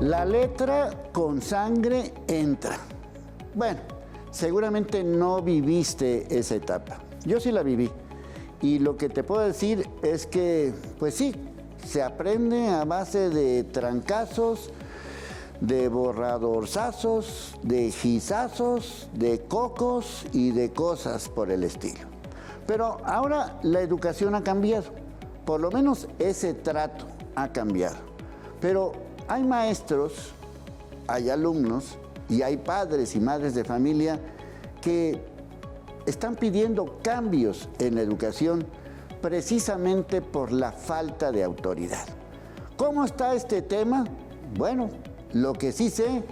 La letra con sangre entra. Bueno, seguramente no viviste esa etapa. Yo sí la viví. Y lo que te puedo decir es que, pues sí, se aprende a base de trancazos, de borradorzazos, de gizazos, de cocos y de cosas por el estilo. Pero ahora la educación ha cambiado. Por lo menos ese trato ha cambiado. Pero hay maestros, hay alumnos y hay padres y madres de familia que están pidiendo cambios en la educación precisamente por la falta de autoridad. ¿Cómo está este tema? Bueno, lo que sí sé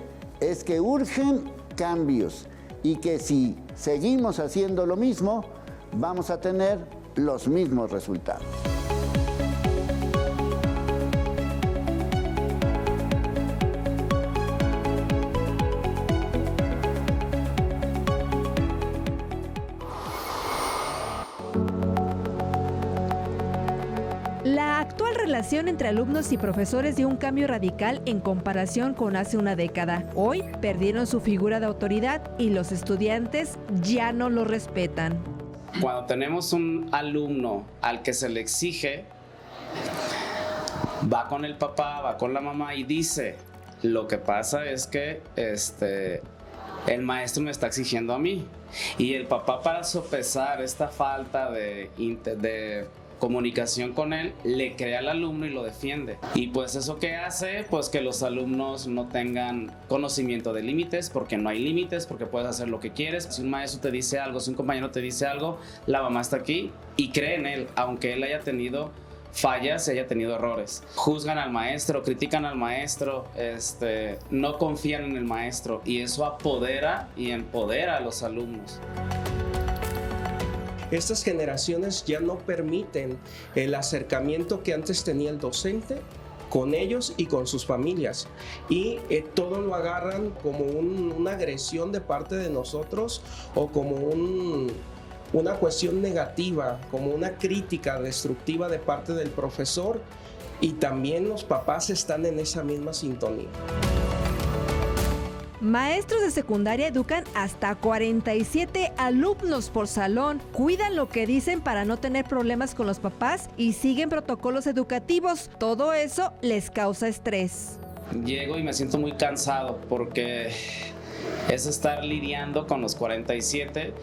es que urgen cambios y que si seguimos haciendo lo mismo, vamos a tener los mismos resultados. La actual relación entre alumnos y profesores dio un cambio radical en comparación con hace una década. Hoy perdieron su figura de autoridad y los estudiantes ya no lo respetan. Cuando tenemos un alumno al que se le exige, va con el papá, va con la mamá y dice, lo que pasa es que el maestro me está exigiendo a mí. Y el papá, para sopesar esta falta de comunicación con él, le crea al alumno y lo defiende. Y pues eso que hace, pues que los alumnos no tengan conocimiento de límites, porque no hay límites, porque puedes hacer lo que quieres. Si un maestro te dice algo, si un compañero te dice algo, la mamá está aquí y cree en él, aunque él haya tenido fallas y haya tenido errores. Juzgan al maestro, critican al maestro, no confían en el maestro, y eso apodera y empodera a los alumnos. Estas generaciones ya no permiten el acercamiento que antes tenía el docente con ellos y con sus familias, y todo lo agarran como una agresión de parte de nosotros o como una cuestión negativa, como una crítica destructiva de parte del profesor, y también los papás están en esa misma sintonía. Maestros de secundaria educan hasta 47 alumnos por salón, cuidan lo que dicen para no tener problemas con los papás y siguen protocolos educativos. Todo eso les causa estrés. Llego y me siento muy cansado porque es estar lidiando con los 47,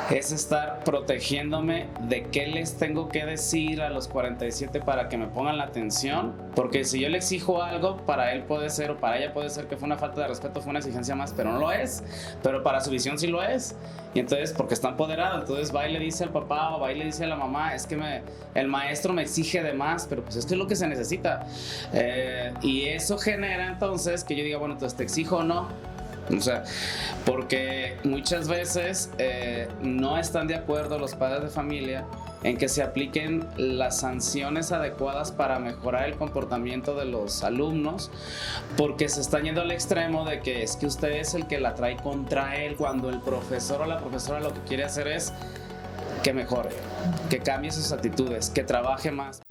es estar protegiéndome de qué les tengo que decir a los 47 para que me pongan la atención, porque si yo le exijo algo, para él puede ser o para ella puede ser que fue una falta de respeto, fue una exigencia más, pero no lo es, pero para su visión sí lo es. Y entonces, porque está empoderado, entonces va y le dice al papá o va y le dice a la mamá, es que el maestro me exige de más, pero pues esto es lo que se necesita. Y eso genera entonces que yo diga, bueno, entonces te exijo o no. O sea, porque muchas veces no están de acuerdo los padres de familia en que se apliquen las sanciones adecuadas para mejorar el comportamiento de los alumnos, porque se están yendo al extremo de que es que usted es el que la trae contra él, cuando el profesor o la profesora lo que quiere hacer es que mejore, que cambie sus actitudes, que trabaje más.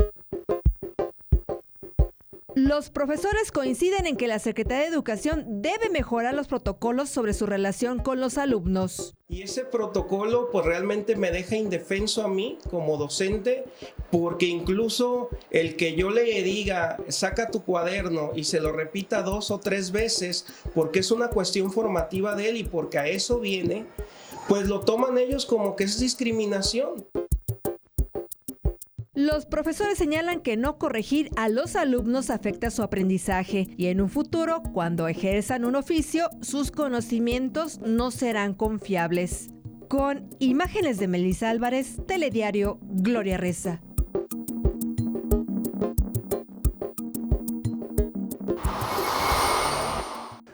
Los profesores coinciden en que la Secretaría de Educación debe mejorar los protocolos sobre su relación con los alumnos. Y ese protocolo pues realmente me deja indefenso a mí como docente, porque incluso el que yo le diga saca tu cuaderno y se lo repita 2 o 3 veces porque es una cuestión formativa de él y porque a eso viene, pues lo toman ellos como que es discriminación. Los profesores señalan que no corregir a los alumnos afecta su aprendizaje y en un futuro, cuando ejerzan un oficio, sus conocimientos no serán confiables. Con imágenes de Melissa Álvarez, Telediario Gloria Reza.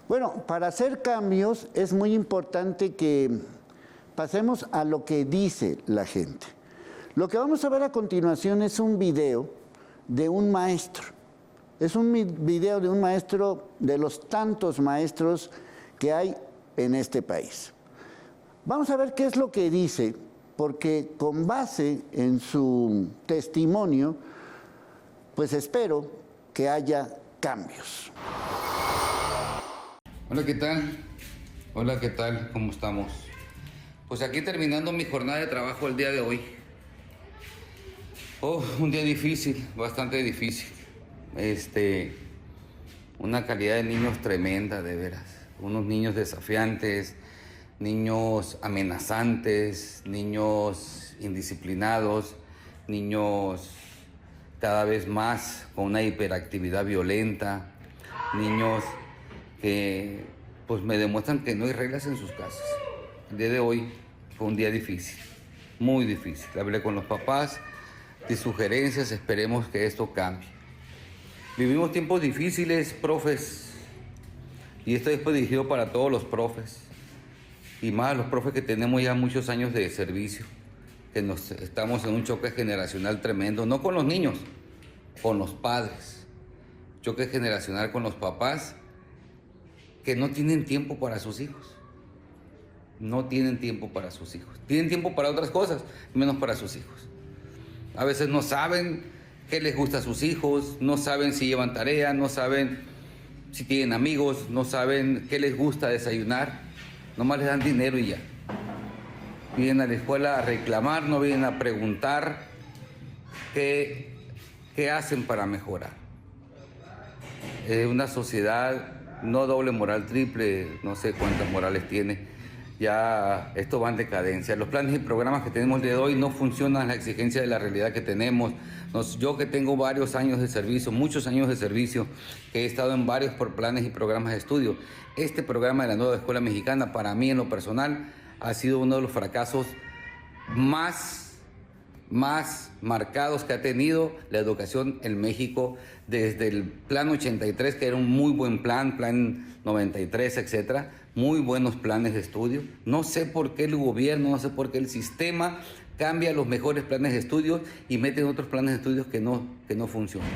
Bueno, para hacer cambios es muy importante que pasemos a lo que dice la gente. Lo que vamos a ver a continuación es un video de un maestro. Es un video de un maestro de los tantos maestros que hay en este país. Vamos a ver qué es lo que dice, porque con base en su testimonio, pues espero que haya cambios. Hola, ¿qué tal? Hola, ¿qué tal? ¿Cómo estamos? Pues aquí terminando mi jornada de trabajo el día de hoy. Un día difícil, bastante difícil. Una calidad de niños tremenda, de veras. Unos niños desafiantes, niños amenazantes, niños indisciplinados, niños cada vez más con una hiperactividad violenta, niños que pues me demuestran que no hay reglas en sus casas. El día de hoy fue un día difícil, muy difícil. Hablé con los papás, de sugerencias, esperemos que esto cambie. Vivimos tiempos difíciles, profes, y esto es dirigido para todos los profes, y más los profes que tenemos ya muchos años de servicio, que estamos en un choque generacional tremendo, no con los niños, con los padres. Choque generacional con los papás que no tienen tiempo para sus hijos. No tienen tiempo para sus hijos. Tienen tiempo para otras cosas, menos para sus hijos. A veces no saben qué les gusta a sus hijos, no saben si llevan tarea, no saben si tienen amigos, no saben qué les gusta desayunar. Nomás les dan dinero y ya. Vienen a la escuela a reclamar, no vienen a preguntar qué hacen para mejorar. Una sociedad, no doble moral, triple, no sé cuántas morales tiene. Ya esto va en decadencia. Los planes y programas que tenemos el día de hoy no funcionan a la exigencia de la realidad que tenemos. Yo que tengo varios años de servicio, muchos años de servicio, que he estado en varios planes y programas de estudio. Este programa de la nueva escuela mexicana, para mí en lo personal, ha sido uno de los fracasos más marcados que ha tenido la educación en México desde el Plan 83, que era un muy buen Plan 93, etcétera. Muy buenos planes de estudio. No sé por qué el gobierno, no sé por qué el sistema cambia los mejores planes de estudio y mete otros planes de estudios que no funcionan.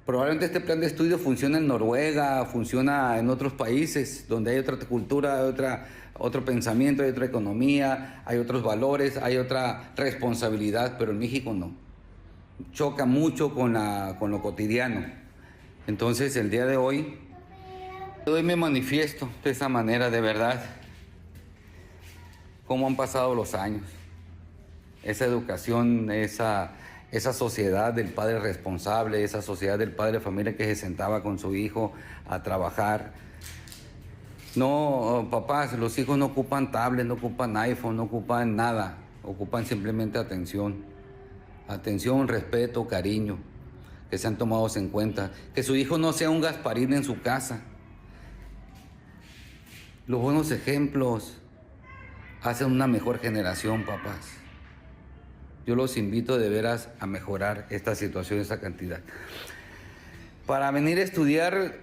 Probablemente este plan de estudio funciona en Noruega, funciona en otros países donde hay otra cultura, otro pensamiento, hay otra economía, hay otros valores, hay otra responsabilidad, pero en México no. Choca mucho con lo cotidiano. Entonces, el día de hoy me manifiesto de esa manera, de verdad, cómo han pasado los años. Esa educación, esa sociedad del padre responsable, esa sociedad del padre de familia que se sentaba con su hijo a trabajar. No, papás, los hijos no ocupan tablet, no ocupan iPhone, no ocupan nada, ocupan simplemente atención. Atención, respeto, cariño, que sean tomados en cuenta. Que su hijo no sea un Gasparín en su casa. Los buenos ejemplos hacen una mejor generación, papás. Yo los invito de veras a mejorar esta situación, esta cantidad. Para venir a estudiar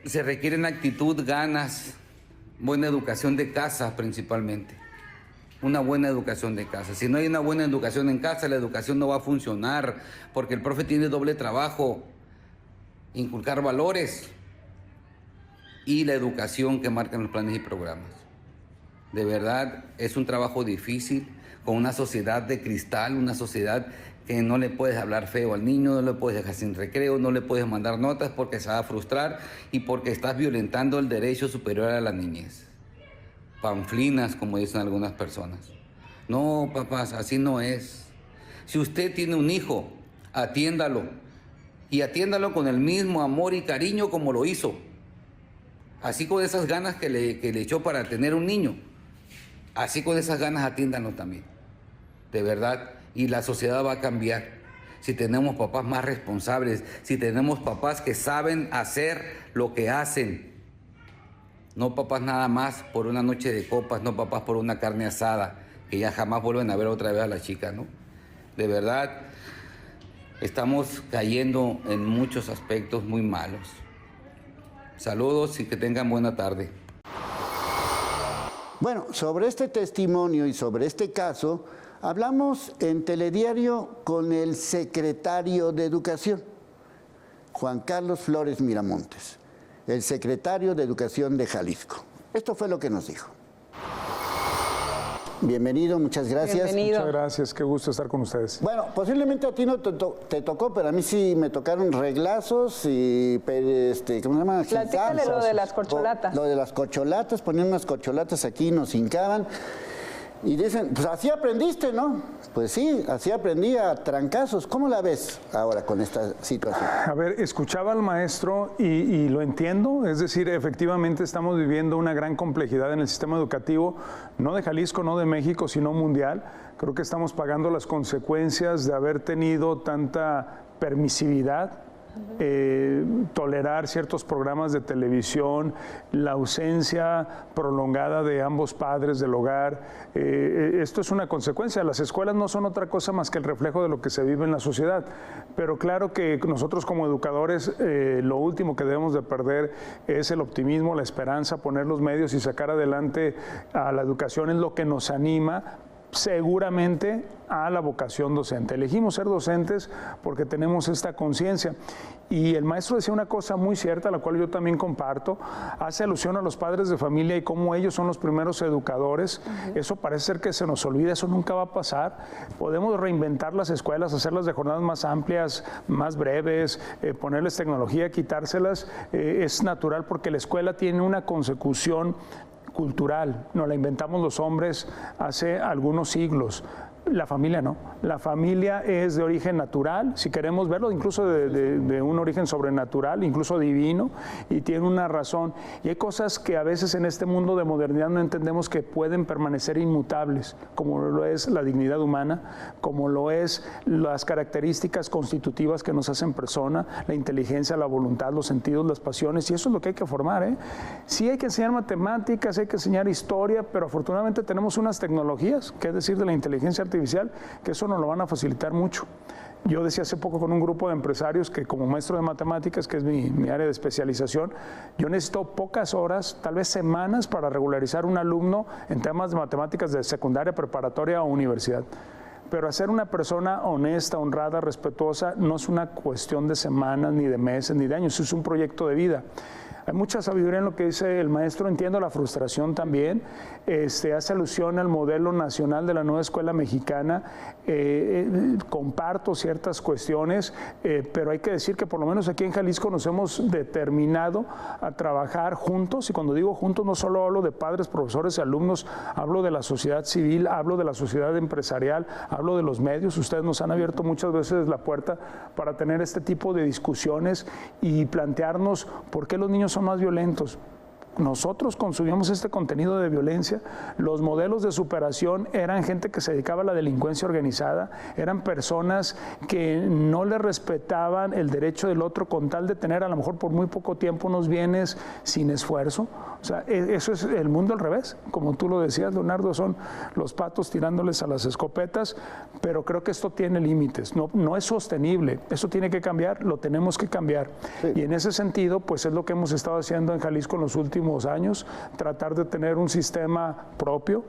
se requieren actitud, ganas, buena educación de casa principalmente. Una buena educación de casa. Si no hay una buena educación en casa, la educación no va a funcionar, porque el profe tiene doble trabajo: inculcar valores y la educación que marcan los planes y programas. De verdad, es un trabajo difícil, con una sociedad de cristal, una sociedad que no le puedes hablar feo al niño, no le puedes dejar sin recreo, no le puedes mandar notas porque se va a frustrar y porque estás violentando el derecho superior a la niñez. Panflinas, como dicen algunas personas. No, papás, así no es. Si usted tiene un hijo, atiéndalo. Y atiéndalo con el mismo amor y cariño como lo hizo. Así, con esas ganas que le echó para tener un niño. Así, con esas ganas, atiéndanlo también. De verdad. Y la sociedad va a cambiar. Si tenemos papás más responsables, si tenemos papás que saben hacer lo que hacen. No papás nada más por una noche de copas, no papás por una carne asada, que ya jamás vuelven a ver otra vez a la chica, ¿no? De verdad, estamos cayendo en muchos aspectos muy malos. Saludos y que tengan buena tarde. Bueno, sobre este testimonio y sobre este caso, hablamos en Telediario con el secretario de Educación, Juan Carlos Flores Miramontes, el secretario de Educación de Jalisco. Esto fue lo que nos dijo. bienvenido, muchas gracias. Bienvenido. Muchas gracias, qué gusto estar con ustedes. Bueno, posiblemente a ti no te tocó, pero a mí sí me tocaron reglazos y, ¿cómo se llama? Platícale lo de las corcholatas. Lo de las corcholatas, ponían unas corcholatas aquí, nos hincaban. Y dicen, pues así aprendiste, ¿no? Pues sí, así aprendí a trancazos. ¿Cómo la ves ahora con esta situación? A ver, escuchaba al maestro y lo entiendo, es decir, efectivamente estamos viviendo una gran complejidad en el sistema educativo, no de Jalisco, no de México, sino mundial. Creo que estamos pagando las consecuencias de haber tenido tanta permisividad, tolerar ciertos programas de televisión, la ausencia prolongada de ambos padres del hogar. Esto es una consecuencia. Las escuelas no son otra cosa más que el reflejo de lo que se vive en la sociedad. Pero claro que nosotros como educadores lo último que debemos de perder es el optimismo, la esperanza, poner los medios y sacar adelante a la educación es lo que nos anima seguramente a la vocación docente. Elegimos ser docentes porque tenemos esta conciencia. Y el maestro decía una cosa muy cierta, la cual yo también comparto, hace alusión a los padres de familia y cómo ellos son los primeros educadores. Eso parece ser que se nos olvida, eso nunca va a pasar. Podemos reinventar las escuelas, hacerlas de jornadas más amplias, más breves, ponerles tecnología, quitárselas. Es natural porque la escuela tiene una consecución cultural, nos la inventamos los hombres hace algunos siglos. La familia no. La familia es de origen natural, si queremos verlo, incluso de un origen sobrenatural, incluso divino, y tiene una razón. Y hay cosas que a veces en este mundo de modernidad no entendemos que pueden permanecer inmutables, como lo es la dignidad humana, como lo es las características constitutivas que nos hacen persona, la inteligencia, la voluntad, los sentidos, las pasiones, y eso es lo que hay que formar, ¿eh? Sí hay que enseñar matemáticas, hay que enseñar historia, pero afortunadamente tenemos unas tecnologías, qué decir de la inteligencia artificial, que eso nos lo van a facilitar mucho. Yo decía hace poco con un grupo de empresarios que como maestro de matemáticas, que es mi área de especialización, yo necesito pocas horas, tal vez semanas, para regularizar un alumno en temas de matemáticas de secundaria, preparatoria o universidad. Pero hacer una persona honesta, honrada, respetuosa, no es una cuestión de semanas, ni de meses, ni de años, es un proyecto de vida. Hay mucha sabiduría en lo que dice el maestro, entiendo la frustración también, hace alusión al modelo nacional de la nueva escuela mexicana, comparto ciertas cuestiones, pero hay que decir que por lo menos aquí en Jalisco nos hemos determinado a trabajar juntos, y cuando digo juntos no solo hablo de padres, profesores y alumnos, hablo de la sociedad civil, hablo de la sociedad empresarial, hablo de los medios. Ustedes nos han abierto muchas veces la puerta para tener este tipo de discusiones y plantearnos por qué los niños son más violentos. Nosotros consumíamos este contenido de violencia, los modelos de superación eran gente que se dedicaba a la delincuencia organizada, eran personas que no le respetaban el derecho del otro con tal de tener a lo mejor por muy poco tiempo unos bienes sin esfuerzo. O sea, eso es el mundo al revés, como tú lo decías, Leonardo, son los patos tirándoles a las escopetas, pero creo que esto tiene límites, no es sostenible, eso tiene que cambiar, lo tenemos que cambiar. Sí. Y en ese sentido, pues es lo que hemos estado haciendo en Jalisco en los últimos años, tratar de tener un sistema propio.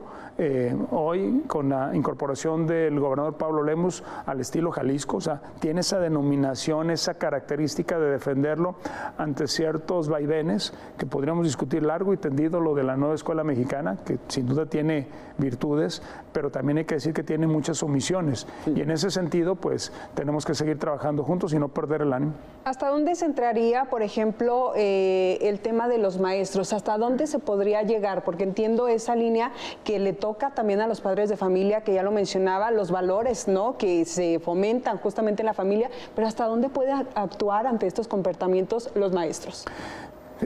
Hoy, con la incorporación del gobernador Pablo Lemus al estilo Jalisco, o sea, tiene esa denominación, esa característica de defenderlo ante ciertos vaivenes que podríamos discutir largo y tendido, lo de la nueva escuela mexicana, que sin duda tiene virtudes, pero también hay que decir que tiene muchas omisiones. Sí. Y en ese sentido, pues, tenemos que seguir trabajando juntos y no perder el ánimo. ¿Hasta dónde se entraría, por ejemplo, el tema de los maestros? ¿Hasta dónde se podría llegar? Porque entiendo esa línea que le toca también a los padres de familia, que ya lo mencionaba, los valores, ¿no?, que se fomentan justamente en la familia, pero ¿hasta dónde puede actuar ante estos comportamientos los maestros?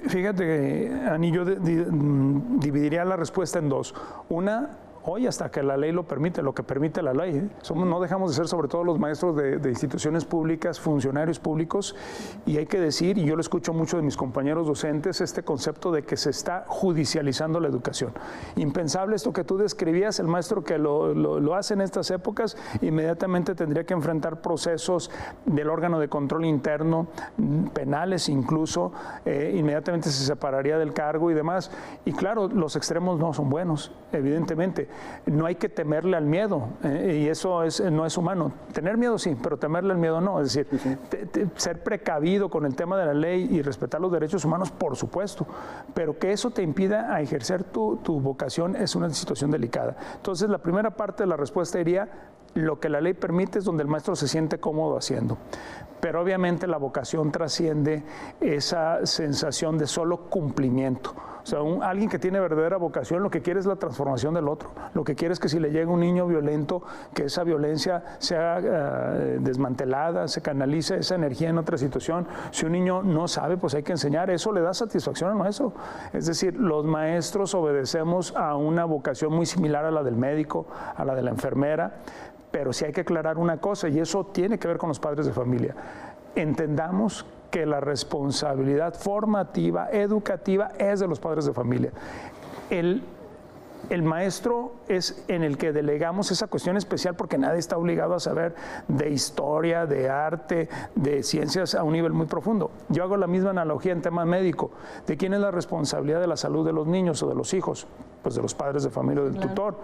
Fíjate, Ani, yo dividiría la respuesta en dos. Una, hoy hasta que la ley lo permite, lo que permite la ley. No dejamos de ser sobre todo los maestros de instituciones públicas, funcionarios públicos, y hay que decir, y yo lo escucho mucho de mis compañeros docentes, este concepto de que se está judicializando la educación. Impensable esto que tú describías, el maestro que lo hace en estas épocas, inmediatamente tendría que enfrentar procesos del órgano de control interno, penales incluso, inmediatamente se separaría del cargo y demás. Y claro, los extremos no son buenos, evidentemente. no hay que temerle al miedo, y eso no es humano. Tener miedo sí, pero temerle al miedo no. Es decir, ser precavido con el tema de la ley y respetar los derechos humanos, por supuesto, pero que eso te impida a ejercer tu vocación es una situación delicada. Entonces, la primera parte de la respuesta diría, lo que la ley permite es donde el maestro se siente cómodo haciendo. Pero obviamente la vocación trasciende esa sensación de solo cumplimiento. O sea, alguien que tiene verdadera vocación lo que quiere es la transformación del otro. Lo que quiere es que si le llega un niño violento, que esa violencia sea desmantelada, se canalice esa energía en otra situación. Si un niño no sabe, pues hay que enseñar. Eso le da satisfacción al maestro. Es decir, los maestros obedecemos a una vocación muy similar a la del médico, a la de la enfermera, pero sí hay que aclarar una cosa, y eso tiene que ver con los padres de familia. Entendamos que la responsabilidad formativa, educativa, es de los padres de familia. El maestro es en el que delegamos esa cuestión especial porque nadie está obligado a saber de historia, de arte, de ciencias a un nivel muy profundo. Yo hago la misma analogía en tema médico. ¿De quién es la responsabilidad de la salud de los niños o de los hijos? Pues de los padres de familia o del tutor.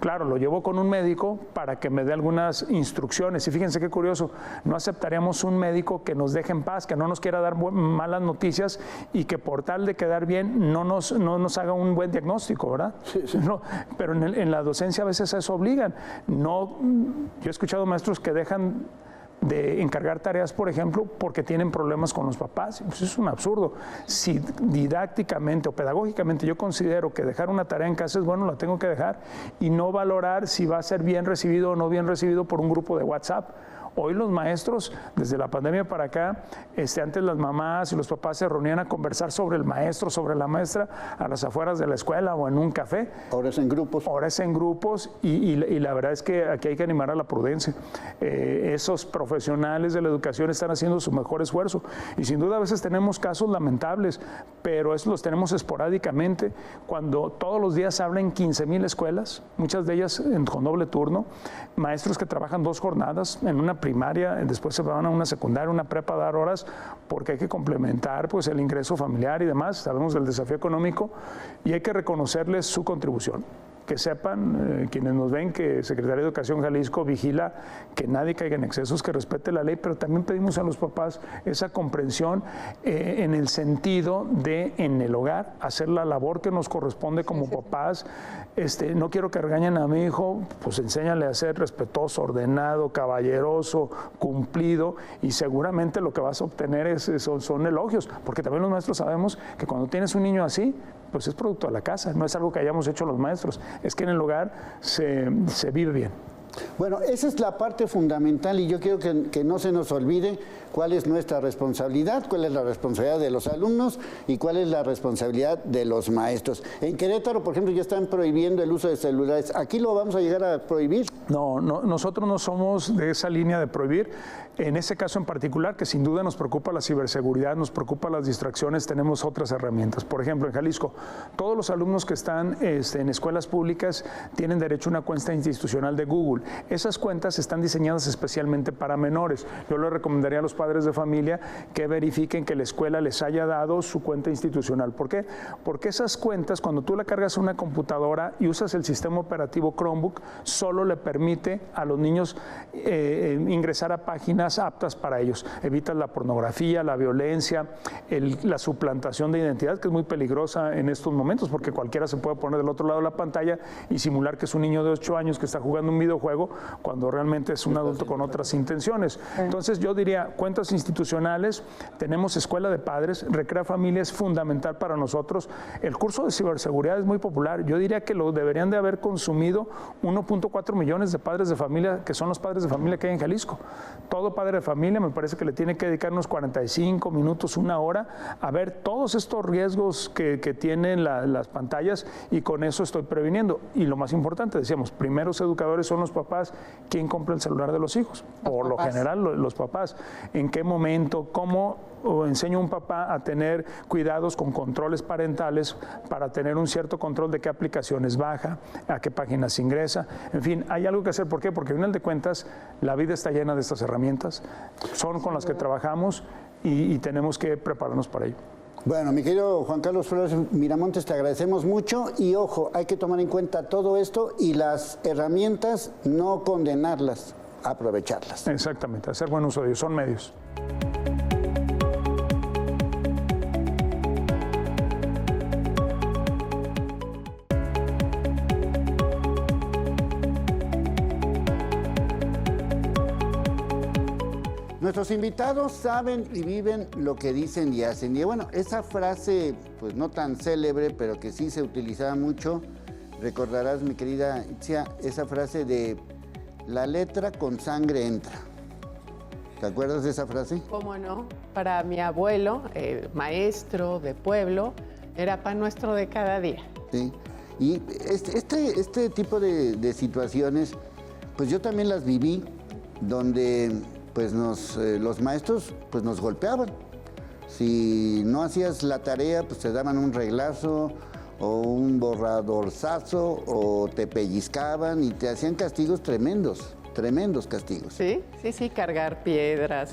Claro, lo llevo con un médico para que me dé algunas instrucciones. Y fíjense qué curioso, no aceptaríamos un médico que nos deje en paz, que no nos quiera dar malas noticias y que por tal de quedar bien no nos haga un buen diagnóstico, ¿verdad? Sí, sí. No, pero en la docencia a veces eso obligan. Yo he escuchado maestros que dejan de encargar tareas, por ejemplo, porque tienen problemas con los papás. Pues es un absurdo. Si didácticamente o pedagógicamente yo considero que dejar una tarea en casa es bueno, la tengo que dejar, y no valorar si va a ser bien recibido o no bien recibido por un grupo de WhatsApp. Hoy los maestros, desde la pandemia para acá, antes las mamás y los papás se reunían a conversar sobre el maestro, sobre la maestra, a las afueras de la escuela o en un café. Ahora es en grupos. Ahora es en grupos, y la verdad es que aquí hay que animar a la prudencia. Esos profesionales de la educación están haciendo su mejor esfuerzo, y sin duda a veces tenemos casos lamentables, pero eso los tenemos esporádicamente. Cuando todos los días hablan 15,000 escuelas, muchas de ellas con doble turno, maestros que trabajan 2 jornadas en una primaria, después se van a una secundaria, una prepa a dar horas, porque hay que complementar pues el ingreso familiar y demás. Sabemos del desafío económico y hay que reconocerles su contribución. Que sepan quienes nos ven que Secretaría de Educación Jalisco vigila que nadie caiga en excesos, que respete la ley, pero también pedimos a los papás esa comprensión en el sentido de, en el hogar, hacer la labor que nos corresponde como papás. No quiero que regañen a mi hijo, pues enséñale a ser respetuoso, ordenado, caballeroso, cumplido, y seguramente lo que vas a obtener son elogios, porque también los maestros sabemos que cuando tienes un niño así, pues es producto de la casa, no es algo que hayamos hecho los maestros, es que en el hogar se vive bien. Bueno, esa es la parte fundamental, y yo quiero que no se nos olvide cuál es nuestra responsabilidad, cuál es la responsabilidad de los alumnos y cuál es la responsabilidad de los maestros. En Querétaro, por ejemplo, ya están prohibiendo el uso de celulares. ¿Aquí lo vamos a llegar a prohibir? No, nosotros no somos de esa línea de prohibir. En ese caso en particular, que sin duda nos preocupa la ciberseguridad, nos preocupa las distracciones, tenemos otras herramientas. Por ejemplo, en Jalisco, todos los alumnos que están en escuelas públicas tienen derecho a una cuenta institucional de Google. Esas cuentas están diseñadas especialmente para menores. Yo le recomendaría a los padres de familia que verifiquen que la escuela les haya dado su cuenta institucional. ¿Por qué? Porque esas cuentas, cuando tú la cargas a una computadora y usas el sistema operativo Chromebook, solo le permite a los niños ingresar a páginas aptas para ellos. Evitas la pornografía, la violencia, la suplantación de identidad, que es muy peligrosa en estos momentos, porque cualquiera se puede poner del otro lado de la pantalla y simular que es un niño de 8 años que está jugando un videojuego cuando realmente es un adulto con otras intenciones. Entonces yo diría, cuentas institucionales, tenemos escuela de padres, Recrea Familia es fundamental para nosotros. El curso de ciberseguridad es muy popular. Yo diría que lo deberían de haber consumido 1.4 millones de padres de familia, que son los padres de familia que hay en Jalisco. Todo padre de familia me parece que le tiene que dedicar unos 45 minutos, 1 hora, a ver todos estos riesgos que tienen las pantallas, y con eso estoy previniendo. Y lo más importante, decíamos, primeros educadores son los papás. ¿Quién compra el celular de los hijos? Por lo general, los papás. ¿En qué momento? ¿Cómo enseño a un papá a tener cuidados con controles parentales para tener un cierto control de qué aplicaciones baja, a qué páginas ingresa? En fin, hay algo que hacer. ¿Por qué? Porque al final de cuentas la vida está llena de estas herramientas, son con las que trabajamos y tenemos que prepararnos para ello. Bueno, mi querido Juan Carlos Flores Miramontes, te agradecemos mucho y ojo, hay que tomar en cuenta todo esto y las herramientas, no condenarlas, aprovecharlas. Exactamente, hacer buen uso de ellos, son medios. Nuestros invitados saben y viven lo que dicen y hacen. Y bueno, esa frase, pues no tan célebre, pero que sí se utilizaba mucho, recordarás, mi querida Itzia, esa frase de la letra con sangre entra. ¿Te acuerdas de esa frase? ¿Cómo no? Para mi abuelo, maestro de pueblo, era pan nuestro de cada día. Sí. Y este tipo de situaciones, pues yo también las viví, donde pues los maestros pues nos golpeaban. Si no hacías la tarea, pues te daban un reglazo o un borradorzazo o te pellizcaban y te hacían castigos tremendos castigos. Sí, cargar piedras.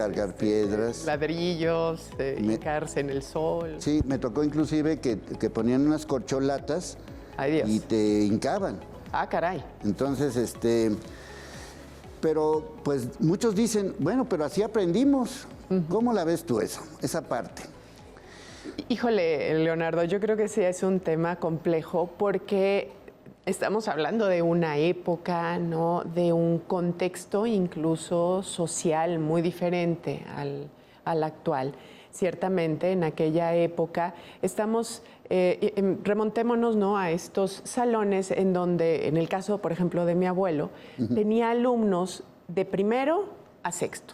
Ladrillos, hincarse en el sol. Sí, me tocó inclusive que ponían unas corcholatas. Ay, Dios. Y te hincaban. Ah, caray. Entonces, pero pues muchos dicen, bueno, pero así aprendimos. ¿Cómo la ves tú esa parte? Híjole, Leonardo, yo creo que sí es un tema complejo porque estamos hablando de una época, ¿no? De un contexto incluso social muy diferente al actual. Ciertamente, en aquella época remontémonos, ¿no?, a estos salones en donde, en el caso, por ejemplo, de mi abuelo, tenía alumnos de primero a sexto,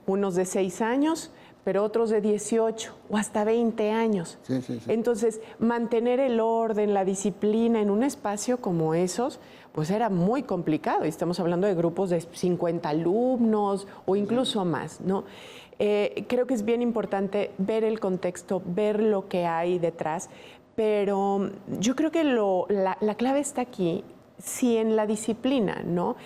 unos de 6 años, pero otros de 18 o hasta 20 años. Sí. Entonces, mantener el orden, la disciplina en un espacio como esos, pues era muy complicado. Y estamos hablando de grupos de 50 alumnos o incluso más, ¿no? Creo que es bien importante ver el contexto, ver lo que hay detrás, pero yo creo que la clave está aquí, sí, en la disciplina, ¿no?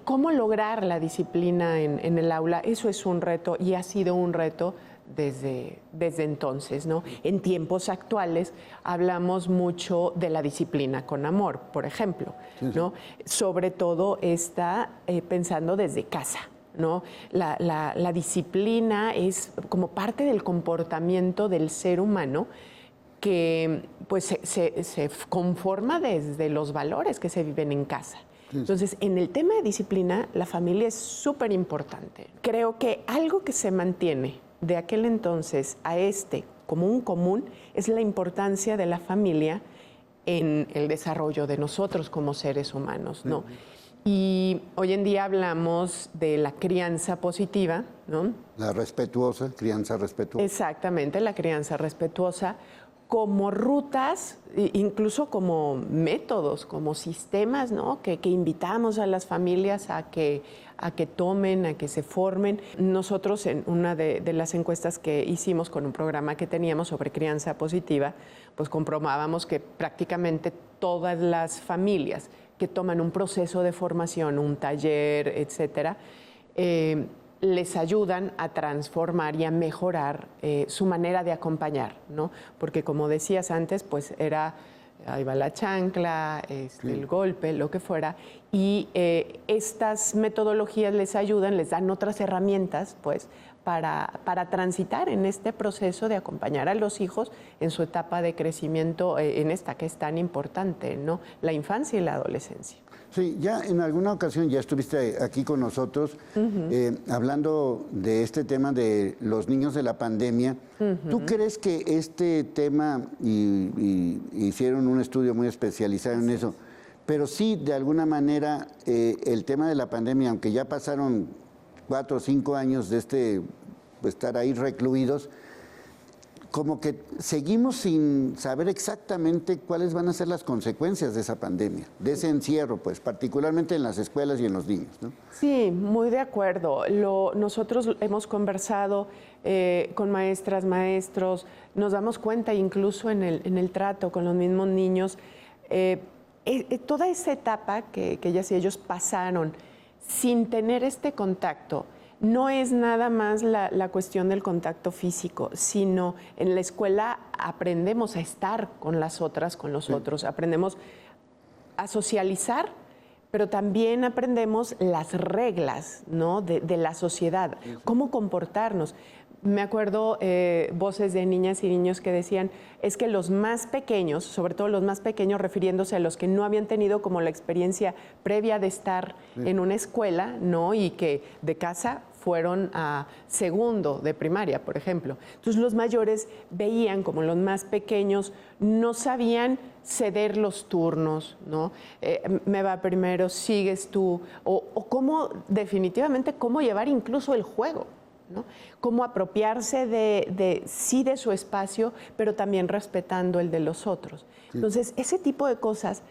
¿Cómo lograr la disciplina en el aula? Eso es un reto y ha sido un reto desde entonces, ¿no? En tiempos actuales hablamos mucho de la disciplina con amor, por ejemplo, ¿no? Sobre todo está pensando desde casa, ¿no? La disciplina es como parte del comportamiento del ser humano que pues se conforma desde los valores que se viven en casa. Entonces, en el tema de disciplina, la familia es súper importante. Creo que algo que se mantiene de aquel entonces a como un común es la importancia de la familia en el desarrollo de nosotros como seres humanos, ¿no? Y hoy en día hablamos de la crianza positiva, ¿no? La respetuosa, crianza respetuosa. Exactamente, la crianza respetuosa, como rutas, incluso como métodos, como sistemas, ¿no? Que invitamos a las familias a que tomen, a que se formen. Nosotros en una de las encuestas que hicimos con un programa que teníamos sobre crianza positiva, pues comprobábamos que prácticamente todas las familias que toman un proceso de formación, un taller, etcétera, les ayudan a transformar y a mejorar su manera de acompañar, ¿no? Porque como decías antes, pues ahí va la chancla, el golpe, lo que fuera, y estas metodologías les ayudan, les dan otras herramientas, pues, para transitar en este proceso de acompañar a los hijos en su etapa de crecimiento, en esta que es tan importante, ¿no? La infancia y la adolescencia. Sí, ya en alguna ocasión ya estuviste aquí con nosotros hablando de este tema de los niños de la pandemia. ¿Tú crees que este tema, y hicieron un estudio muy especializado en eso, pero sí de alguna manera el tema de la pandemia, aunque ya pasaron 4 o 5 años de estar ahí recluidos, como que seguimos sin saber exactamente cuáles van a ser las consecuencias de esa pandemia, de ese encierro, pues, particularmente en las escuelas y en los niños, ¿no? Sí, muy de acuerdo. Nosotros hemos conversado con maestras, maestros, nos damos cuenta incluso en el trato con los mismos niños, toda esa etapa que ellas y ellos pasaron sin tener este contacto, no es nada más la cuestión del contacto físico, sino en la escuela aprendemos a estar con las otras, con los otros, aprendemos a socializar, pero también aprendemos las reglas, ¿no? de la sociedad, cómo comportarnos. Me acuerdo voces de niñas y niños que decían, es que los más pequeños, sobre todo los más pequeños, refiriéndose a los que no habían tenido como la experiencia previa de estar en una escuela, ¿no? Y que de casa fueron a segundo de primaria, por ejemplo. Entonces los mayores veían como los más pequeños no sabían ceder los turnos, ¿no? Me va primero, sigues tú, o cómo, definitivamente, cómo llevar incluso el juego, ¿no? Cómo apropiarse de su espacio, pero también respetando el de los otros. Entonces, ese tipo de cosas,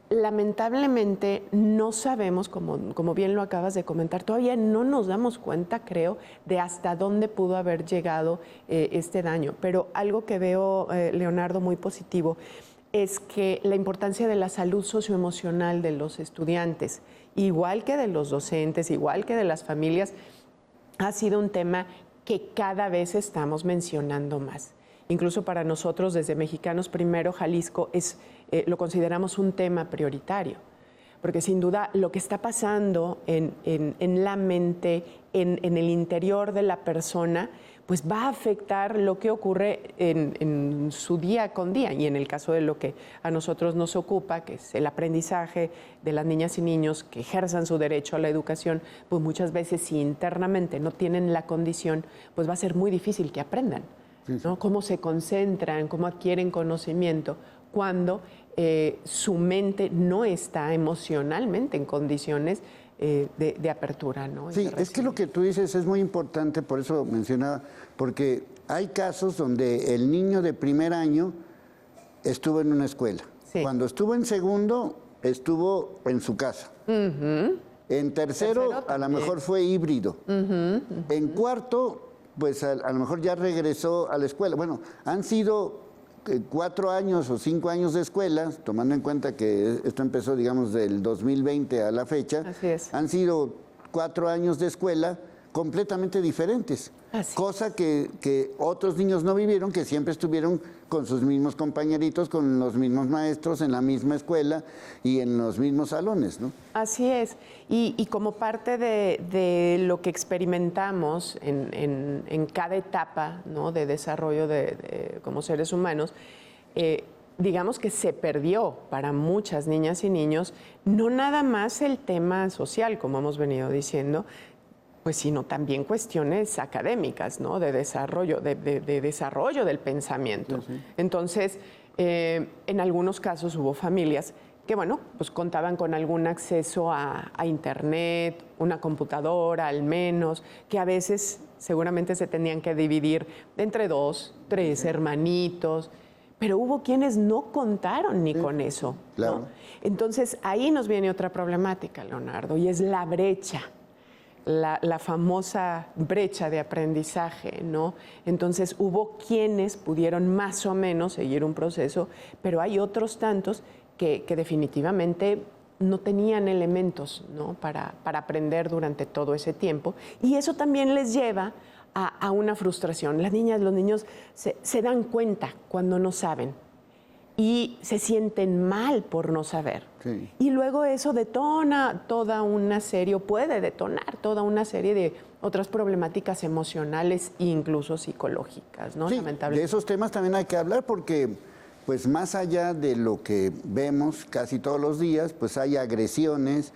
lamentablemente, no sabemos, como bien lo acabas de comentar, todavía no nos damos cuenta, creo, de hasta dónde pudo haber llegado este daño. Pero algo que veo, Leonardo, muy positivo, es que la importancia de la salud socioemocional de los estudiantes, igual que de los docentes, igual que de las familias, ha sido un tema que cada vez estamos mencionando más. Incluso para nosotros, desde Mexicanos Primero, Jalisco, lo consideramos un tema prioritario. Porque sin duda lo que está pasando en la mente, en el interior de la persona, pues va a afectar lo que ocurre en su día con día. Y en el caso de lo que a nosotros nos ocupa, que es el aprendizaje de las niñas y niños que ejerzan su derecho a la educación, pues muchas veces si internamente no tienen la condición, pues va a ser muy difícil que aprendan, ¿no? Cómo se concentran, cómo adquieren conocimiento, cuando su mente no está emocionalmente en condiciones de apertura, ¿no? Sí, es que lo que tú dices es muy importante, por eso mencionaba, porque hay casos donde el niño de primer año estuvo en una escuela. Sí. Cuando estuvo en segundo, estuvo en su casa. En tercero a lo mejor fue híbrido. En cuarto, pues a lo mejor ya regresó a la escuela. Bueno, han sido 4 años o 5 años de escuela, tomando en cuenta que esto empezó, digamos, del 2020 a la fecha. Así es. Han sido 4 años de escuela completamente diferentes. Cosa que otros niños no vivieron, que siempre estuvieron con sus mismos compañeritos, con los mismos maestros, en la misma escuela y en los mismos salones, ¿no? Así es. Y como parte de lo que experimentamos en cada etapa, ¿no? de desarrollo como seres humanos, digamos que se perdió para muchas niñas y niños no nada más el tema social, como hemos venido diciendo, pues sino también cuestiones académicas, ¿no? de desarrollo del pensamiento. Sí. Entonces, en algunos casos hubo familias que, bueno, pues contaban con algún acceso a internet, una computadora al menos, que a veces seguramente se tenían que dividir entre 2, 3 hermanitos, pero hubo quienes no contaron ni con eso, claro. ¿no? Entonces, ahí nos viene otra problemática, Leonardo, y es la brecha. La famosa brecha de aprendizaje, ¿no? Entonces hubo quienes pudieron más o menos seguir un proceso, pero hay otros tantos que definitivamente no tenían elementos, ¿no? para aprender durante todo ese tiempo, y eso también les lleva a una frustración. Las niñas, los niños se dan cuenta cuando no saben y se sienten mal por no saber. Sí. Y luego eso detona toda una serie, o puede detonar toda una serie de otras problemáticas emocionales e incluso psicológicas, ¿no? Sí, lamentablemente. de esos temas también hay que hablar porque, pues más allá de lo que vemos casi todos los días, pues hay agresiones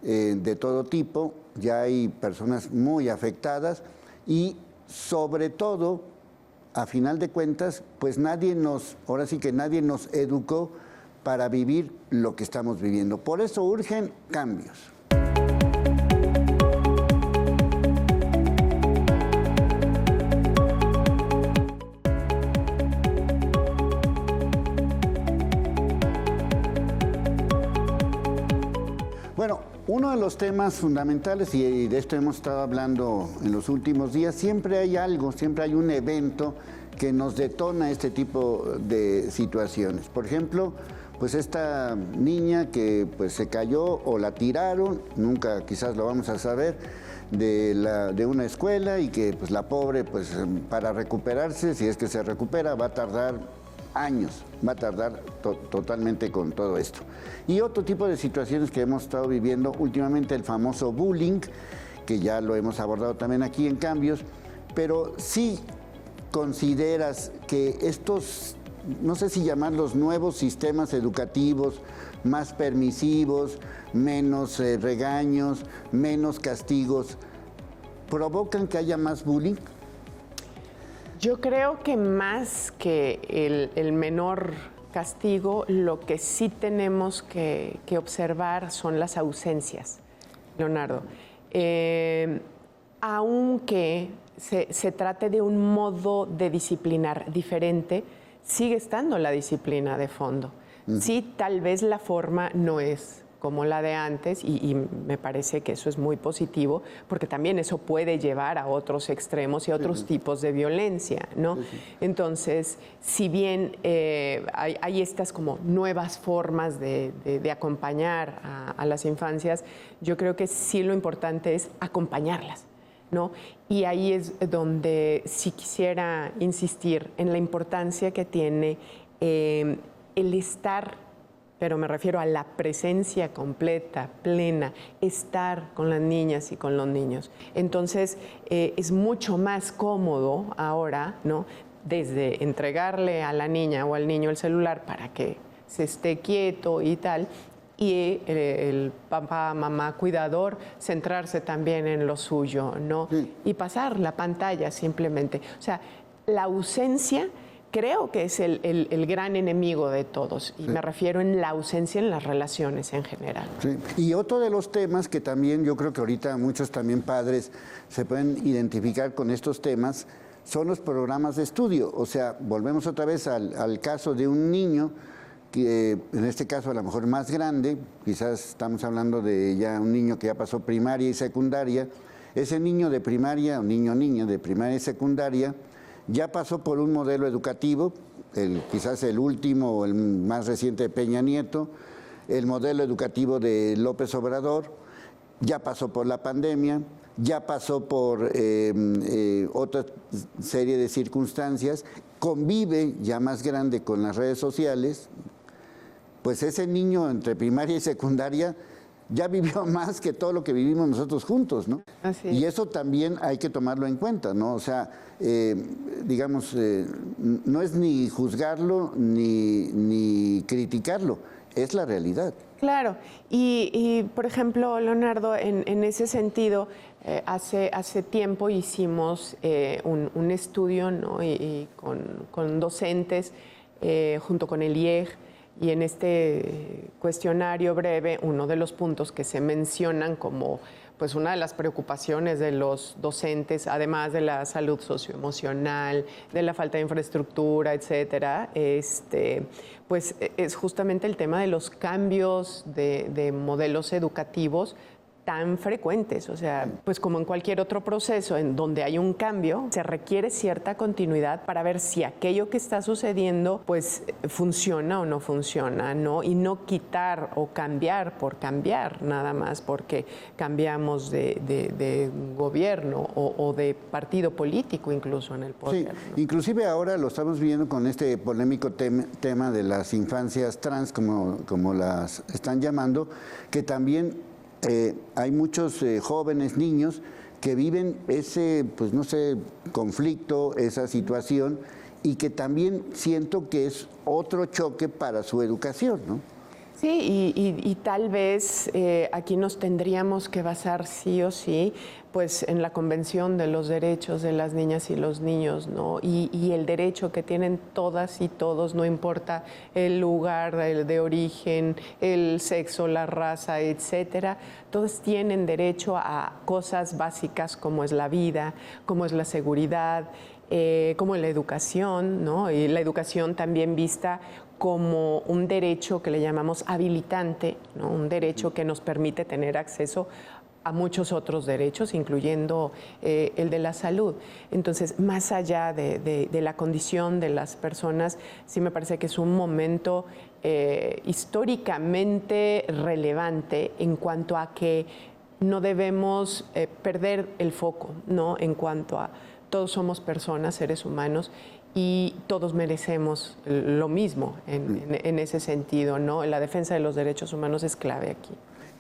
de todo tipo, ya hay personas muy afectadas y sobre todo, a final de cuentas, pues ahora sí que nadie nos educó para vivir lo que estamos viviendo. Por eso urgen cambios. Bueno, uno de los temas fundamentales, y de esto hemos estado hablando en los últimos días, siempre hay un evento que nos detona este tipo de situaciones. Por ejemplo, pues esta niña que pues se cayó o la tiraron, nunca quizás lo vamos a saber, de una escuela, y que pues la pobre pues para recuperarse, si es que se recupera, va a tardar años, va a tardar totalmente con todo esto. Y otro tipo de situaciones que hemos estado viviendo últimamente, el famoso bullying, que ya lo hemos abordado también aquí en Cambios, pero sí consideras que estos, no sé si llamarlos nuevos sistemas educativos, más permisivos, menos regaños, menos castigos, provocan que haya más bullying? Yo creo que más que el menor castigo, lo que sí tenemos que observar son las ausencias, Leonardo. Aunque se trate de un modo de disciplinar diferente, sigue estando la disciplina de fondo. Sí, tal vez la forma no es como la de antes, y me parece que eso es muy positivo, porque también eso puede llevar a otros extremos y a otros tipos de violencia, ¿no? Entonces, si bien hay estas como nuevas formas de acompañar a las infancias, yo creo que sí lo importante es acompañarlas, ¿no? Y ahí es donde sí quisiera insistir en la importancia que tiene el estar, pero me refiero a la presencia completa, plena, estar con las niñas y con los niños. Entonces, es mucho más cómodo ahora, ¿no?, desde entregarle a la niña o al niño el celular para que se esté quieto y tal, y el papá, mamá, cuidador, centrarse también en lo suyo, ¿no? Y pasar la pantalla simplemente. O sea, la ausencia creo que es el gran enemigo de todos, y me refiero en la ausencia en las relaciones en general. Sí. Y otro de los temas que también yo creo que ahorita muchos también padres se pueden identificar con estos temas son los programas de estudio. O sea, volvemos otra vez al caso de un niño que en este caso a lo mejor más grande, quizás estamos hablando de ya un niño que ya pasó primaria y secundaria. Ese niño de primaria, o niño o niña de primaria y secundaria, ya pasó por un modelo educativo, quizás el último o el más reciente de Peña Nieto, el modelo educativo de López Obrador, ya pasó por la pandemia, ya pasó por otra serie de circunstancias, convive ya más grande con las redes sociales. Pues ese niño entre primaria y secundaria ya vivió más que todo lo que vivimos nosotros juntos, ¿no? Así es. Y eso también hay que tomarlo en cuenta, ¿no? O sea, digamos, no es ni juzgarlo ni criticarlo, es la realidad. Claro, y por ejemplo, Leonardo, en ese sentido, hace tiempo hicimos un estudio, ¿no?, y con docentes, junto con el IEG, y en este cuestionario breve, uno de los puntos que se mencionan como pues una de las preocupaciones de los docentes, además de la salud socioemocional, de la falta de infraestructura, etcétera, pues es justamente el tema de los cambios de modelos educativos tan frecuentes. O sea, pues como en cualquier otro proceso en donde hay un cambio, se requiere cierta continuidad para ver si aquello que está sucediendo pues funciona o no funciona, ¿no? Y no quitar o cambiar por cambiar, nada más porque cambiamos de gobierno o de partido político incluso en el poder, Sí, ¿no? inclusive ahora lo estamos viendo con este polémico tema de las infancias trans, como las están llamando, que también hay muchos jóvenes, niños, que viven ese, pues no sé, conflicto, esa situación, y que también siento que es otro choque para su educación, ¿no? Sí, y tal vez aquí nos tendríamos que basar sí o sí pues en la Convención de los Derechos de las Niñas y los Niños, ¿no? Y el derecho que tienen todas y todos, no importa el lugar de origen, el sexo, la raza, etcétera, todos tienen derecho a cosas básicas como es la vida, como es la seguridad, como la educación, ¿no? Y la educación también vista como un derecho que le llamamos habilitante, ¿no? Un derecho que nos permite tener acceso a muchos otros derechos, incluyendo el de la salud. Entonces, más allá de la condición de las personas, sí me parece que es un momento históricamente relevante en cuanto a que no debemos perder el foco, ¿no? En cuanto a todos somos personas, seres humanos, y todos merecemos lo mismo en ese sentido, ¿no? La defensa de los derechos humanos es clave aquí.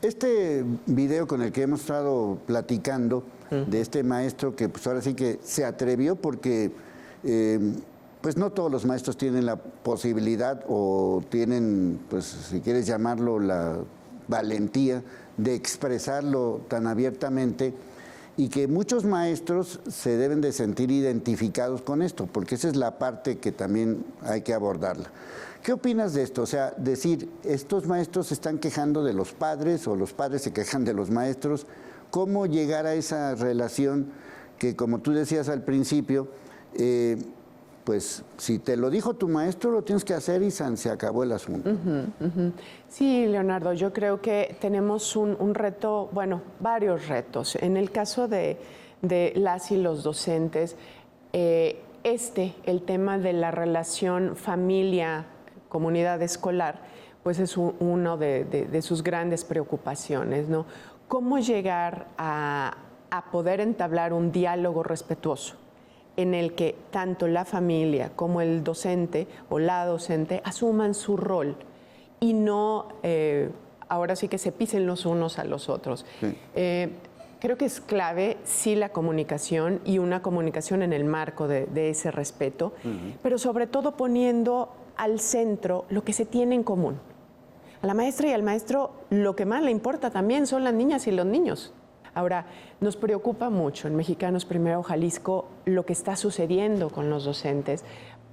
Este video con el que hemos estado platicando, de este maestro que pues ahora sí que se atrevió porque pues no todos los maestros tienen la posibilidad o tienen, pues si quieres llamarlo, la valentía de expresarlo tan abiertamente, y que muchos maestros se deben de sentir identificados con esto, porque esa es la parte que también hay que abordarla. ¿Qué opinas de esto? O sea, decir, estos maestros se están quejando de los padres o los padres se quejan de los maestros. ¿Cómo llegar a esa relación que, como tú decías al principio, pues si te lo dijo tu maestro, lo tienes que hacer y se acabó el asunto? Sí, Leonardo, yo creo que tenemos un reto, bueno, varios retos. En el caso de las y los docentes, el tema de la relación familia, comunidad escolar, pues es uno de sus grandes preocupaciones, ¿no? ¿Cómo llegar a poder entablar un diálogo respetuoso en el que tanto la familia como el docente o la docente asuman su rol y no, ahora sí que se pisen los unos a los otros? Sí. Creo que es clave, sí, la comunicación y una comunicación en el marco de ese respeto, pero sobre todo poniendo al centro lo que se tiene en común. A la maestra y al maestro lo que más le importa también son las niñas y los niños. Ahora, nos preocupa mucho en Mexicanos Primero Jalisco lo que está sucediendo con los docentes,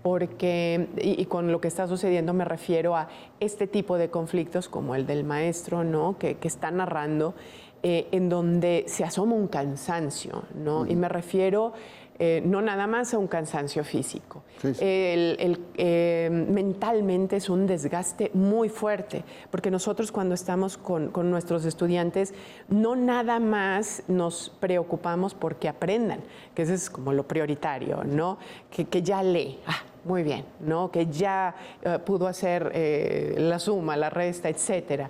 porque, y con lo que está sucediendo me refiero a este tipo de conflictos como el del maestro, ¿no? que está narrando, en donde se asoma un cansancio, ¿no? Y me refiero no nada más a un cansancio físico. Sí, sí. Mentalmente es un desgaste muy fuerte, porque nosotros cuando estamos con nuestros estudiantes no nada más nos preocupamos porque aprendan, que eso es como lo prioritario, ¿no? Que ya lee, muy bien, ¿no? Que ya pudo hacer la suma, la resta, etcétera.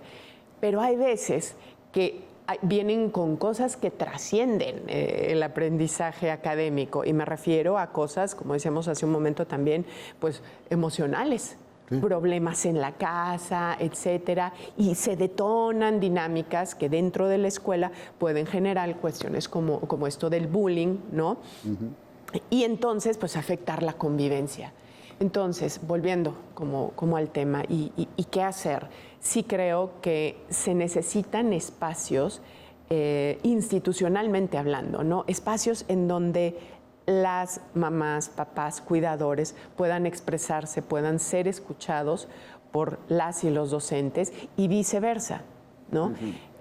Pero hay veces que vienen con cosas que trascienden el aprendizaje académico, y me refiero a cosas, como decíamos hace un momento también, pues emocionales, sí. Problemas en la casa, etcétera, y se detonan dinámicas que dentro de la escuela pueden generar cuestiones como esto del bullying, ¿no? Y entonces, pues afectar la convivencia. Entonces, volviendo como al tema, ¿y qué hacer? Sí creo que se necesitan espacios, institucionalmente hablando, ¿no? Espacios en donde las mamás, papás, cuidadores puedan expresarse, puedan ser escuchados por las y los docentes y viceversa, ¿no?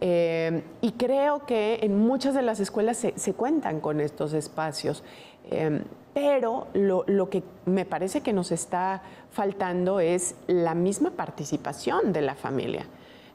Y creo que en muchas de las escuelas se cuentan con estos espacios. Pero lo que me parece que nos está faltando es la misma participación de la familia.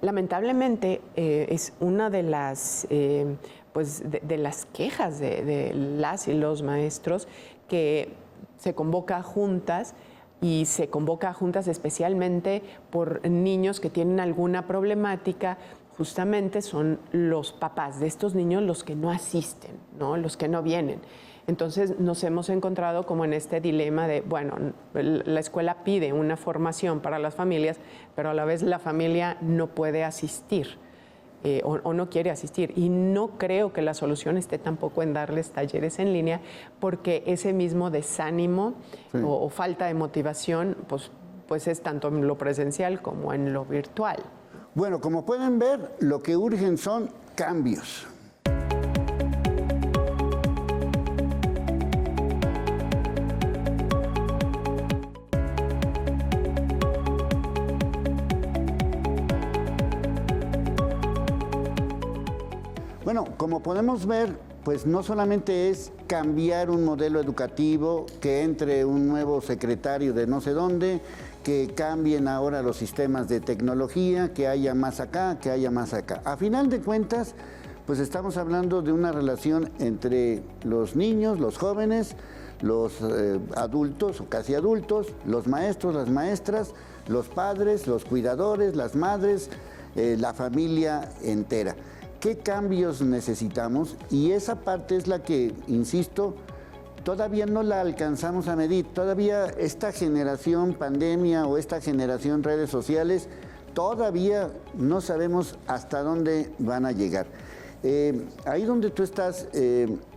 Lamentablemente es una de las, de las quejas de las y los maestros, que se convoca a juntas, y se convoca a juntas especialmente por niños que tienen alguna problemática. Justamente son los papás de estos niños los que no asisten, ¿no? Los que no vienen. Entonces nos hemos encontrado como en este dilema de, bueno, la escuela pide una formación para las familias, pero a la vez la familia no puede asistir o no quiere asistir. Y no creo que la solución esté tampoco en darles talleres en línea, porque ese mismo desánimo, sí, o falta de motivación, pues es tanto en lo presencial como en lo virtual. Bueno, como pueden ver, lo que urgen son cambios. Bueno, como podemos ver, pues no solamente es cambiar un modelo educativo, que entre un nuevo secretario de no sé dónde, que cambien ahora los sistemas de tecnología, que haya más acá, que haya más acá. A final de cuentas, pues estamos hablando de una relación entre los niños, los jóvenes, los adultos o casi adultos, los maestros, las maestras, los padres, los cuidadores, las madres, la familia entera. ¿Qué cambios necesitamos? Y esa parte es la que, insisto, todavía no la alcanzamos a medir. Todavía esta generación pandemia o esta generación redes sociales, todavía no sabemos hasta dónde van a llegar. Ahí donde tú estás,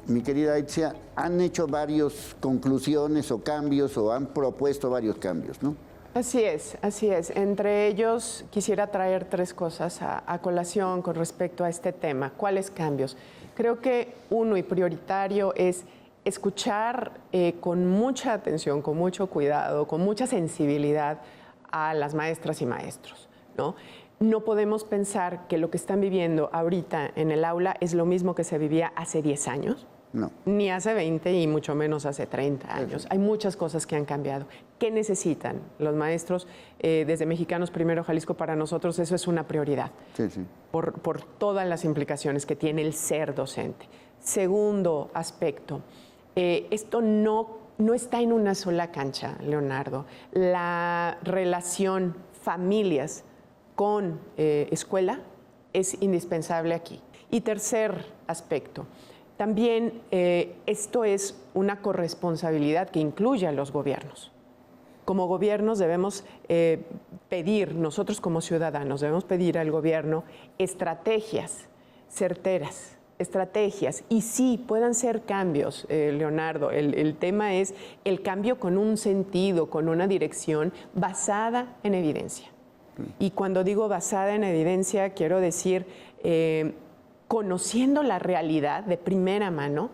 mi querida Itzia, han hecho varias conclusiones o cambios o han propuesto varios cambios, ¿no? Así es, así es. Entre ellos quisiera traer 3 cosas a colación con respecto a este tema. ¿Cuáles cambios? Creo que uno y prioritario es escuchar con mucha atención, con mucho cuidado, con mucha sensibilidad a las maestras y maestros, ¿no? No podemos pensar que lo que están viviendo ahorita en el aula es lo mismo que se vivía hace 10 años. No. Ni hace 20 y mucho menos hace 30 años. Hay muchas cosas que han cambiado. ¿Qué necesitan los maestros? Desde Mexicanos Primero Jalisco, para nosotros eso es una prioridad. Sí, sí. Por todas las implicaciones que tiene el ser docente. Segundo aspecto, esto no está en una sola cancha, Leonardo. La relación familias con escuela es indispensable aquí. Y tercer aspecto, también esto es una corresponsabilidad que incluye a los gobiernos. Como gobiernos debemos pedir, nosotros como ciudadanos debemos pedir al gobierno estrategias certeras, estrategias, y sí, puedan ser cambios, Leonardo. El tema es el cambio con un sentido, con una dirección basada en evidencia. Y cuando digo basada en evidencia, quiero decir conociendo la realidad de primera mano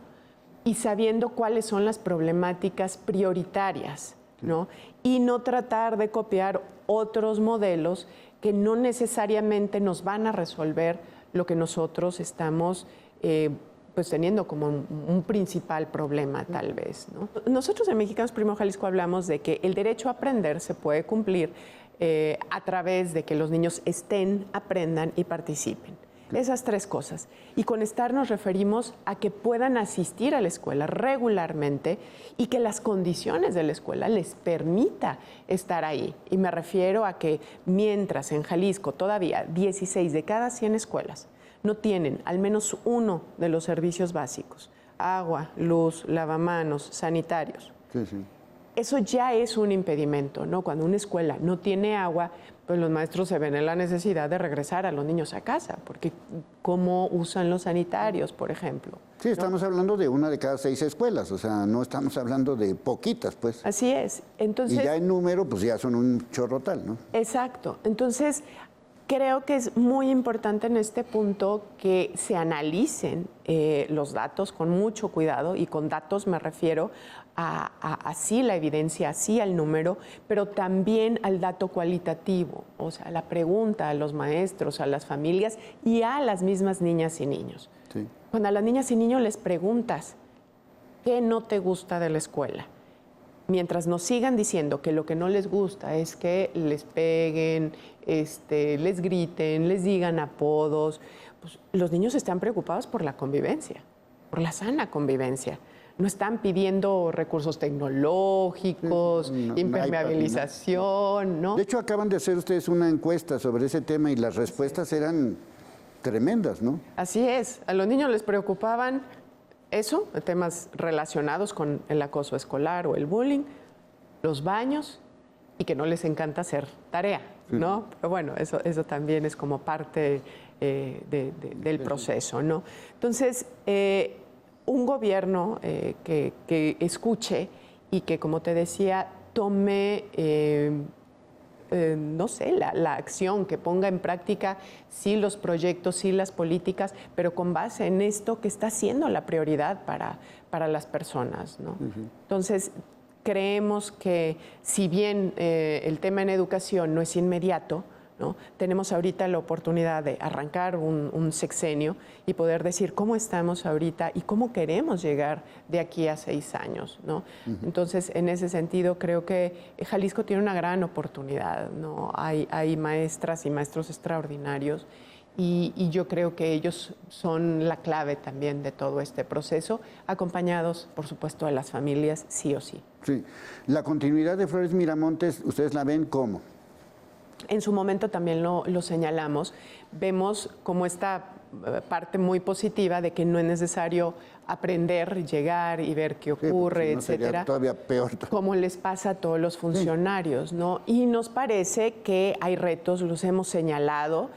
y sabiendo cuáles son las problemáticas prioritarias, ¿no? Y no tratar de copiar otros modelos que no necesariamente nos van a resolver lo que nosotros estamos pues teniendo como un principal problema, tal vez, ¿no? Nosotros en Mexicanos Primero Jalisco hablamos de que el derecho a aprender se puede cumplir a través de que los niños estén, aprendan y participen. Esas 3 cosas. Y con estar nos referimos a que puedan asistir a la escuela regularmente y que las condiciones de la escuela les permita estar ahí. Y me refiero a que mientras en Jalisco todavía 16 de cada 100 escuelas no tienen al menos uno de los servicios básicos, agua, luz, lavamanos, sanitarios. Sí, sí. Eso ya es un impedimento, ¿no? Cuando una escuela no tiene agua, pues los maestros se ven en la necesidad de regresar a los niños a casa, porque ¿cómo usan los sanitarios, por ejemplo? Sí, estamos hablando de 1 de cada 6 escuelas, o sea, no estamos hablando de poquitas, pues. Así es. Entonces, y ya en número, pues ya son un chorro tal, ¿no? Exacto. Entonces, creo que es muy importante en este punto que se analicen los datos con mucho cuidado, y con datos me refiero a sí la evidencia, sí al número, pero también al dato cualitativo, o sea, la pregunta a los maestros, a las familias y a las mismas niñas y niños. Sí. Cuando a las niñas y niños les preguntas, ¿qué no te gusta de la escuela? Mientras nos sigan diciendo que lo que no les gusta es que les peguen, les griten, les digan apodos, pues los niños están preocupados por la convivencia, por la sana convivencia. No están pidiendo recursos tecnológicos, impermeabilización, ¿no? De hecho, acaban de hacer ustedes una encuesta sobre ese tema y las respuestas eran tremendas, ¿no? Así es. A los niños les preocupaban eso, temas relacionados con el acoso escolar o el bullying, los baños, y que no les encanta hacer tarea, ¿no? Pero bueno, eso también es como parte del proceso, ¿no? Entonces, un gobierno que escuche y que, como te decía, tome, no sé, la acción, que ponga en práctica sí los proyectos, sí las políticas, pero con base en esto que está siendo la prioridad para las personas, ¿no? Entonces, creemos que si bien el tema en educación no es inmediato, ¿no? Tenemos ahorita la oportunidad de arrancar un sexenio y poder decir cómo estamos ahorita y cómo queremos llegar de aquí a 6 años, ¿no? Entonces, en ese sentido, creo que Jalisco tiene una gran oportunidad, ¿no? Hay maestras y maestros extraordinarios Y yo creo que ellos son la clave también de todo este proceso, acompañados, por supuesto, de las familias, sí o sí. Sí. La continuidad de Flores Miramontes, ¿ustedes la ven cómo? En su momento también lo señalamos. Vemos como esta parte muy positiva de que no es necesario aprender, llegar y ver qué ocurre, sí, no, etcétera. sería todavía peor. Como les pasa a todos los funcionarios, ¿no? Y nos parece que hay retos, los hemos señalado,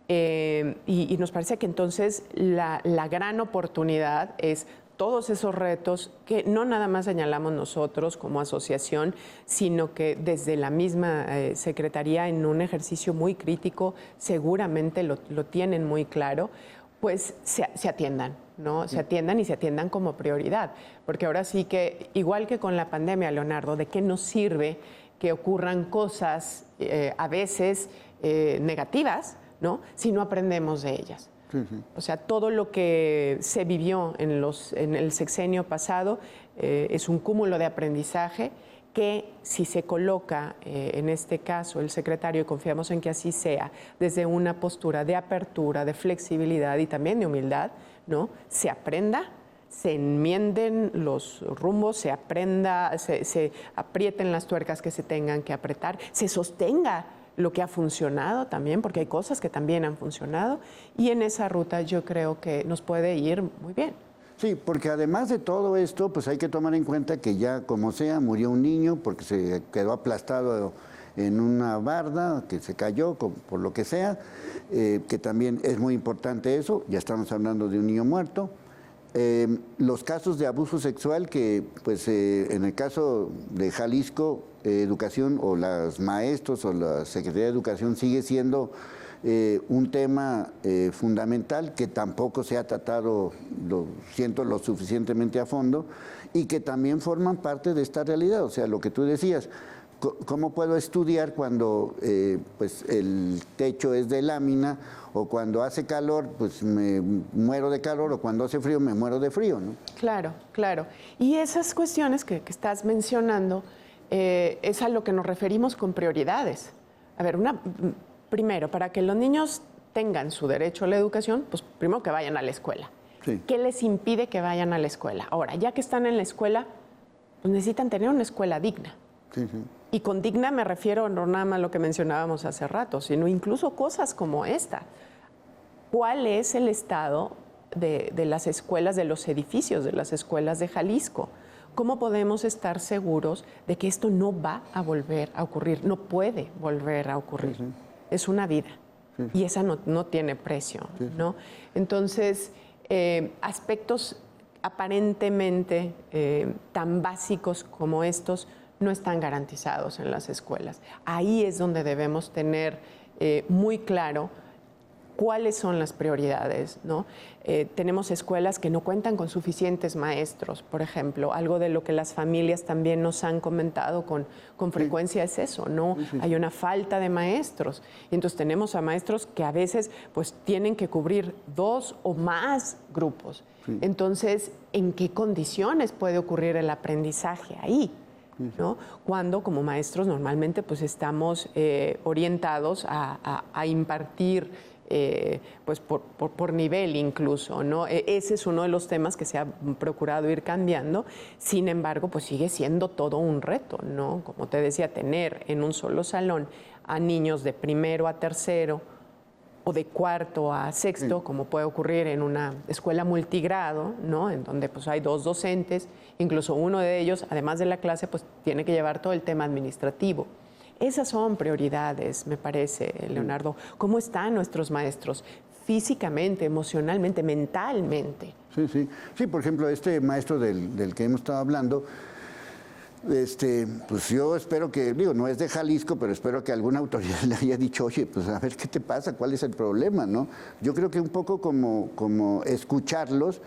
y nos parece que entonces la gran oportunidad es todos esos retos que no nada más señalamos nosotros como asociación, sino que desde la misma Secretaría, en un ejercicio muy crítico, seguramente lo tienen muy claro, pues se atiendan, ¿no? Se atiendan y se atiendan como prioridad. Porque ahora sí que, igual que con la pandemia, Leonardo, ¿de qué nos sirve que ocurran cosas a veces negativas, ¿no? Si no aprendemos de ellas? O sea, todo lo que se vivió en el sexenio pasado es un cúmulo de aprendizaje que, si se coloca en este caso el secretario, y confiamos en que así sea, desde una postura de apertura, de flexibilidad y también de humildad, ¿no? Se aprenda, se enmienden los rumbos, se aprenda, se aprieten las tuercas que se tengan que apretar, se sostenga lo que ha funcionado también, porque hay cosas que también han funcionado, y en esa ruta yo creo que nos puede ir muy bien. Sí, porque además de todo esto, pues hay que tomar en cuenta que ya como sea, murió un niño porque se quedó aplastado en una barda, que se cayó, por lo que sea, que también es muy importante eso, ya estamos hablando de un niño muerto. Los casos de abuso sexual que, pues en el caso de Jalisco, Educación o los maestros o la Secretaría de Educación sigue siendo un tema fundamental que tampoco se ha tratado, lo siento, lo suficientemente a fondo y que también forman parte de esta realidad. O sea, lo que tú decías, ¿cómo puedo estudiar cuando pues el techo es de lámina o cuando hace calor pues me muero de calor o cuando hace frío me muero de frío, ¿no? Claro, claro. Y esas cuestiones que estás mencionando es a lo que nos referimos con prioridades. A ver, primero, para que los niños tengan su derecho a la educación, pues primero que vayan a la escuela. Sí. ¿Qué les impide que vayan a la escuela? Ahora, ya que están en la escuela, pues necesitan tener una escuela digna. Sí, sí. Y con digna me refiero no nada más a lo que mencionábamos hace rato, sino incluso cosas como esta. ¿Cuál es el estado de las escuelas, de los edificios de las escuelas de Jalisco? ¿Cómo podemos estar seguros de que esto no va a volver a ocurrir? No puede volver a ocurrir. Sí, sí. Es una vida y esa no tiene precio, ¿no? Entonces, aspectos aparentemente tan básicos como estos no están garantizados en las escuelas. Ahí es donde debemos tener muy claro cuáles son las prioridades, ¿no? Tenemos escuelas que no cuentan con suficientes maestros, por ejemplo. Algo de lo que las familias también nos han comentado con frecuencia es eso, ¿no? Sí. Hay una falta de maestros. Y entonces tenemos a maestros que a veces pues tienen que cubrir 2 o más grupos. Sí. Entonces, ¿en qué condiciones puede ocurrir el aprendizaje ahí? ¿No? Cuando como maestros normalmente pues estamos orientados a impartir pues por nivel incluso, ¿no? Ese es uno de los temas que se ha procurado ir cambiando. Sin embargo, pues sigue siendo todo un reto, ¿no? Como te decía, tener en un solo salón a niños de primero a tercero o de cuarto a sexto, como puede ocurrir en una escuela multigrado, ¿no? En donde pues hay 2 docentes, incluso uno de ellos, además de la clase, pues tiene que llevar todo el tema administrativo. Esas son prioridades, me parece, Leonardo. ¿Cómo están nuestros maestros? Físicamente, emocionalmente, mentalmente. Sí, sí. Sí, por ejemplo, este maestro del que hemos estado hablando, pues yo espero que, digo, no es de Jalisco, pero espero que alguna autoridad le haya dicho, oye, pues a ver qué te pasa, cuál es el problema, ¿no? Yo creo que un poco como escucharlos,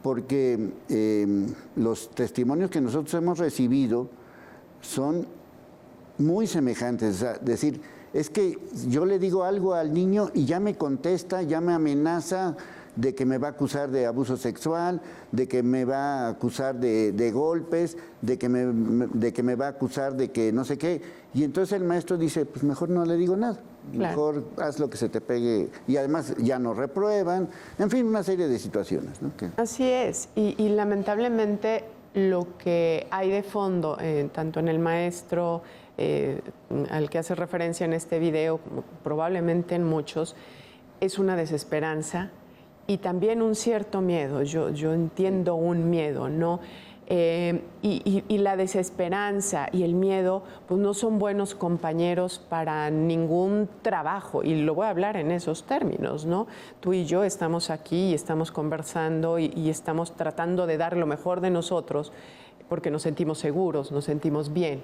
porque los testimonios que nosotros hemos recibido son muy semejantes. O sea, decir, es que yo le digo algo al niño y ya me contesta, ya me amenaza, de que me va a acusar de abuso sexual, de que me va a acusar de golpes, de que me va a acusar de que no sé qué. Y entonces el maestro dice, pues mejor no le digo nada. Claro. Mejor haz lo que se te pegue. Y además ya no reprueban. En fin, una serie de situaciones, ¿no? Así es. Y lamentablemente lo que hay de fondo, tanto en el maestro al que hace referencia en este video, como probablemente en muchos, es una desesperanza y también un cierto miedo. Yo entiendo un miedo, ¿no? Y la desesperanza y el miedo pues no son buenos compañeros para ningún trabajo, y lo voy a hablar en esos términos, ¿no? Tú y yo estamos aquí y estamos conversando y estamos tratando de dar lo mejor de nosotros porque nos sentimos seguros, nos sentimos bien,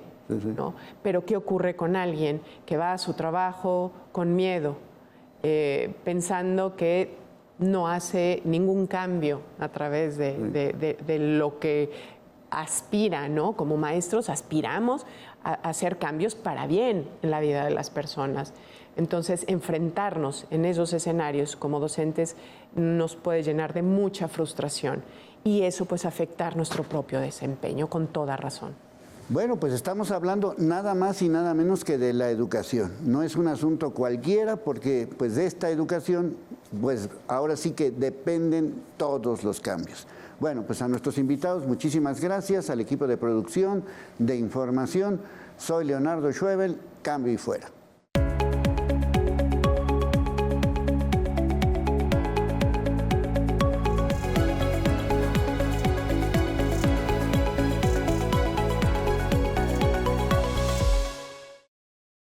¿no? Pero ¿qué ocurre con alguien que va a su trabajo con miedo, pensando que no hace ningún cambio a través de lo que aspira, ¿no? Como maestros aspiramos a hacer cambios para bien en la vida de las personas. Entonces, enfrentarnos en esos escenarios como docentes nos puede llenar de mucha frustración y eso pues afectar nuestro propio desempeño con toda razón. Bueno, pues estamos hablando nada más y nada menos que de la educación. No es un asunto cualquiera porque pues de esta educación pues ahora sí que dependen todos los cambios. Bueno, pues a nuestros invitados muchísimas gracias, al equipo de producción, de información. Soy Leonardo Schwebel, cambio y fuera.